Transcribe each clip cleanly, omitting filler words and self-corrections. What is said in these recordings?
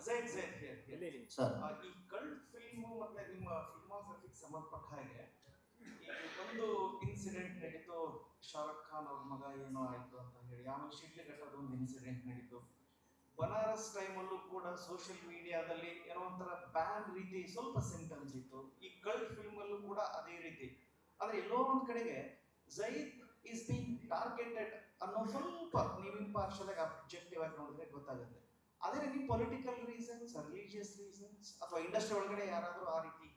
Sir ಈ cult film ಮತ್ತೆ ನಿಮ್ಮ ಫಿಲ್ಮೋಗ್ರಫಿಗೆ ಸಂಬಂಧಪಟ್ಟ ಹಾಗೆ ಒಂದು ಇನ್ಸಿಡೆಂಟ್ ನಡೀತು, ಶಾರುಖ್ ಖಾನ್ ಅವ್ರ ಮಗ ಏನೋ ಆಯ್ತು ಅಂತ ಹೇಳಿ, ಆಮೇಲೆ ಶಿಡ್ಲಘಟ್ಟದ ಒಂದು ಇನ್ಸಿಡೆಂಟ್ ನಡೀತು. ಬನಾರಸ್ ಟೈಮಲ್ಲೂ ಕೂಡ ಸೋಷಿಯಲ್ ಮೀಡಿಯಾದಲ್ಲಿ ಏನೋ ಒಂಥರ ಬ್ಯಾನ್ ರೀತಿ ಸ್ವಲ್ಪ ಸಿಂಟಮ್ಸ್ ಇತ್ತು. ಈ ಕಲ್ಟ್ ಫಿಲ್ಮ್ ಅಲ್ಲೂ ಕೂಡ ಅದೇ ರೀತಿ. ಆದ್ರೆ ಎಲ್ಲೋ ಒಂದ್ ಕಡೆಗೆ ಝೈದ್ ಇಸ್ ಬೀಂಗ್ ಟಾರ್ಗೆಟೆಡ್ ಅನ್ನೋ ಸ್ವಲ್ಪ ನೀವು ಇಂಪಾರ್ಷಿಯಲ್ ಆಗಿ ಅಬ್ಜೆಕ್ಟಿವ್ ಆಗಿ ನೋಡಿದ್ರೆ ಗೊತ್ತಾಗುತ್ತೆ. ಅದೇ ನೀವು ಪೊಲಿಟಿಕಲ್ ರೀಸನ್ಸ್, ರಿಲಿಜಿಯಸ್ ರೀಸನ್ಸ್ ಅಥವಾ ಇಂಡಸ್ಟ್ರಿ ಒಳಗಡೆ ಯಾರಾದ್ರೂ ಆ ರೀತಿ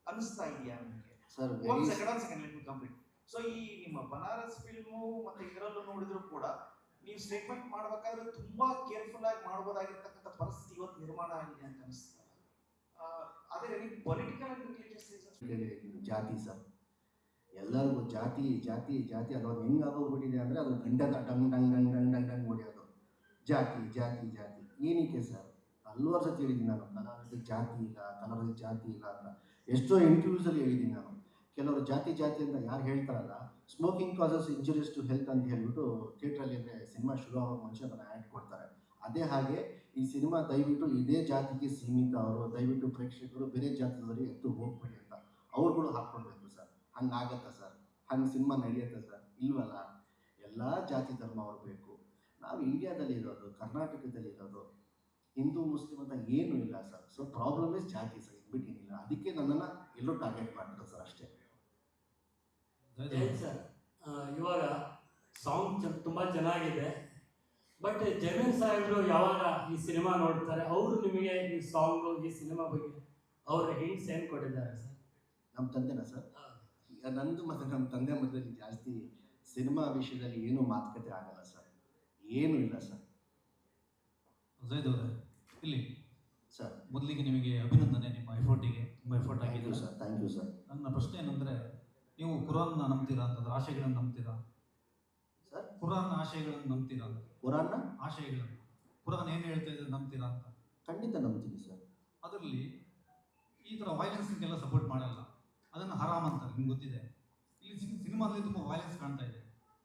ಅನಿಸ್ತಾ ಇದೆಯಾ ನಿಮಗೆ? ಸರ್ ಒಂದ್ second let me complete. So ಈ ನಿಮ್ಮ ಬನಾರಸ್ ಫಿಲ್ಮು ಮತ್ತೆ ಇದರಲ್ಲೂ ನೋಡಿದ್ರು ಕೂಡ ನೀವು ಸ್ಟೇಟ್ಮೆಂಟ್ ಮಾಡ್ಬೇಕಾದ್ರೆ ತುಂಬಾ ಕೇರ್ಫುಲ್ ಆಗಿ ಮಾಡಬಹುದಾಗಿರ್ತಕ್ಕಂಥ ಪರಿಸ್ಥಿತಿ ಇವತ್ತು ನಿರ್ಮಾಣ ಆಗಿದೆ ಅಂತ ಅನಿಸ್ತದೆ. ಅದೇ ನೀವು ಪೊಲಿಟಿಕಲ್ ಅಂಡ್ ರಿಲಿಜಿಯಸ್ ರೀಸನ್ಸ್. ಜಾತಿ ಸರ್, ಎಲ್ಲರಿಗೂ ಜಾತಿ ಜಾತಿ ಜಾತಿ ಅದೊಂದು ಹೆಂಗಾಗೋಗ್ಬಿಟ್ಟಿದೆ ಅಂದರೆ ಅದು ಗಂಡದ ಡಂಗ್ ಡಂಗ್ ಡಂಗ್ ಡಂಗ್ ಡಂಗ್ ಡಂಗ್ ಹೊಡೆಯೋದು. ಜಾತಿ ಜಾತಿ ಜಾತಿ ಏನಕ್ಕೆ ಸರ್? ಹಲ್ವಾರು ಸತಿ ಹೇಳಿದ್ದೀನಿ ನಾನು, ಕನ್ನಡದ ಜಾತಿ ಇಲ್ಲ, ಕನ್ನಡದ ಜಾತಿ ಇಲ್ಲ ಅಂತ ಎಷ್ಟೋ ಇಂಟರ್ವ್ಯೂಸಲ್ಲಿ ಹೇಳಿದ್ದೀನಿ ನಾನು. ಕೆಲವರು ಜಾತಿ ಜಾತಿ ಅಂತ ಯಾರು ಹೇಳ್ತಾರಲ್ಲ, smoking causes injuries to health ಅಂತ ಹೇಳ್ಬಿಟ್ಟು ಥಿಯೇಟ್ರಲ್ಲಿ ಅಂದರೆ ಸಿನಿಮಾ ಶುರು ಆಗೋ ಮುಂಚೆ ಅದನ್ನು ಆ್ಯಡ್ ಕೊಡ್ತಾರೆ. ಅದೇ ಹಾಗೆ ಈ ಸಿನಿಮಾ ದಯವಿಟ್ಟು ಇದೇ ಜಾತಿಗೆ ಸೀಮಿತ, ಅವರು ದಯವಿಟ್ಟು ಪ್ರೇಕ್ಷಕರು ಬೇರೆ ಜಾತಿದವರಿಗೆ ಎತ್ತು ಹೋಗ್ಬೇಡಿ ಅಂತ ಅವ್ರುಗಳು ಹಾಕ್ಕೊಳ್ಬೇಕು ಸರ್. ಹಂಗಾಗತ್ತಾ ಸರ್? ಹಂಗೆ ಸಿನಿಮಾ ನಡೆಯುತ್ತೆ ಸರ್? ಇಲ್ವಲ್ಲ. ಎಲ್ಲ ಜಾತಿ ಧರ್ಮ ಅವ್ರು ಬೇಕು. ನಾವು ಇಂಡಿಯಾದಲ್ಲಿ ಇರೋದು, ಕರ್ನಾಟಕದಲ್ಲಿ ಇರೋದು, ಹಿಂದೂ ಮುಸ್ಲಿಂ ಅಂತ ಏನೂ ಇಲ್ಲ ಸರ್. ಸೊ ಪ್ರಾಬ್ಲಮ್ ಇಸ್ ಜಾತಿ ಸರ್, ಇದ್ಬಿಟ್ಟೇನಿಲ್ಲ. ಅದಕ್ಕೆ ನನ್ನನ್ನು ಎಲ್ಲರೂ ಟಾರ್ಗೆಟ್ ಮಾಡ್ತಾರೆ ಸರ್, ಅಷ್ಟೇ. ಸರ್ ಇವಾಗ ಸಾಂಗ್ ತುಂಬ ಚೆನ್ನಾಗಿದೆ, ಬಟ್ ಜಮೀನ್ ಸಾಹೇಬರು ಯಾವಾಗ ಈ ಸಿನಿಮಾ ನೋಡ್ತಾರೆ ಅವರು ನಿಮಗೆ ಈ ಸಾಂಗು ಈ ಸಿನಿಮಾ ಬಗ್ಗೆ ಅವ್ರ ಹಿಂಟ್ಸ್ ಏನು ಕೊಟ್ಟಿದ್ದಾರೆ ಸರ್? ನಮ್ಮ ತಂದೆನಾ ಸರ್? ಈಗ ನಂದು ಮತ್ತು ನಮ್ಮ ತಂದೆ ಮಧ್ಯದಲ್ಲಿ ಜಾಸ್ತಿ ಸಿನಿಮಾ ವಿಷಯದಲ್ಲಿ ಏನೂ ಮಾತುಕತೆ ಆಗಲ್ಲ ಸರ್, ಏನೂ ಇಲ್ಲ ಸರ್. ಝೈದ್ ಅವರೇ, ಇಲ್ಲಿ ಸರ್ ಮೊದಲಿಗೆ ನಿಮಗೆ ಅಭಿನಂದನೆ, ನಿಮ್ಮ ಎಫರ್ಟಿಗೆ ತುಂಬ ಎಫರ್ಟ್ ಆಗಿದೆ ಸರ್. Thank you sir. ನನ್ನ ಪ್ರಶ್ನೆ ಏನಂದರೆ, ನೀವು ಕುರಾನ್ನ ನಂಬ್ತೀರಾ ಅಂತಂದ್ರೆ ಆಶಯಗಳನ್ನು ನಂಬ್ತೀರಾ ಸರ್? ಕುರಾನ್ ಆಶಯಗಳನ್ನು ನಂಬ್ತೀರಾ ಅಂತ? ಕುರಾನ್ನ ಆಶಯಗಳನ್ನು, ಕುರಾನ್ ಏನು ಹೇಳ್ತಾ ಇದ್ರೆ ನಂಬ್ತೀರಾ ಅಂತ? ಖಂಡಿತ ನಂಬ್ತೀನಿ ಸರ್. ಅದರಲ್ಲಿ ಈ ಥರ ವೈಲೆನ್ಸ್ಗೆಲ್ಲ ಸಪೋರ್ಟ್ ಮಾಡಲ್ಲ, ಅದನ್ನು ಹರಾಮ್ ಅಂತಾರೆ, ನಿಮ್ಗೆ ಗೊತ್ತಿದೆ. ಇಲ್ಲಿ ಸಿನಿಮಾದಲ್ಲಿ ತುಂಬ ವೈಲೆನ್ಸ್ ಕಾಣ್ತಾ ಇದೆ,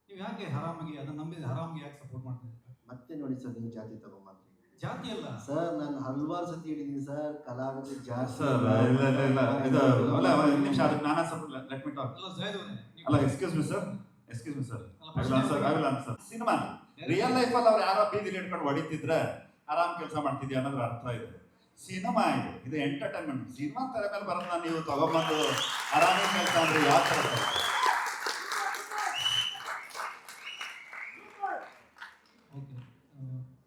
ನೀವು ಯಾಕೆ ಹರಾಮಿಗೆ ಅದನ್ನು ನಂಬಿದ ಹರಾಮಿಗೆ ಯಾಕೆ ಸಪೋರ್ಟ್ ಮಾಡ್ತಾ ಇದ್ದೀರಾ? ಮತ್ತೆ ನೋಡಿ ಸರ್, ನೀವು ಜಾತಿ ತಗೊಂಬಂದ್ರಿ. ಜಾತಿ ಅಲ್ಲ ಸರ್, ನಾನು ಹಲವಾರು ಸತಿ ಹೇಳಿದ್ದೀನಿ ಸರ್, ಕಲಾವಿದ ಜಾತಿ ಸರ್ ಇದು ಅಲ್ಲ ಒಂದು ನಿಮಿಷ, ಅದಕ್ಕೆ ನಾನು ಸ್ವಲ್ಪ ಲೆಟ್ ಮಿ ಟಾಕ್. ಅಲ್ಲ ಝೈದ್ ಅವರೇ, ಅಲ್ಲ excuse me sir, cinema real life ಅಲ್ಲಿ ಅವ್ರು ಯಾರೋ ಬೀದಿಲಿ ಇಟ್ಕೊಂಡು ಹೊಡಿತಿದ್ರೆ ಆರಾಮ್ ಕೆಲಸ ಮಾಡ್ತಿದ್ಯಾ ಅನ್ನೋದ್ರ ಅರ್ಥ ಇದೆ. ಸಿನಿಮಾ ಇದು ಎಂಟರ್ಟೈನ್ಮೆಂಟ್. ಸಿನಿಮಾ ತರ ಮೇಲೆ ಬರೋದನ್ನ ನೀವು ತಗೊಂಬಂದು ಆರಾಮ ಕೆಲಸ ಅಂದ್ರೆ ಯಾವ ತರ?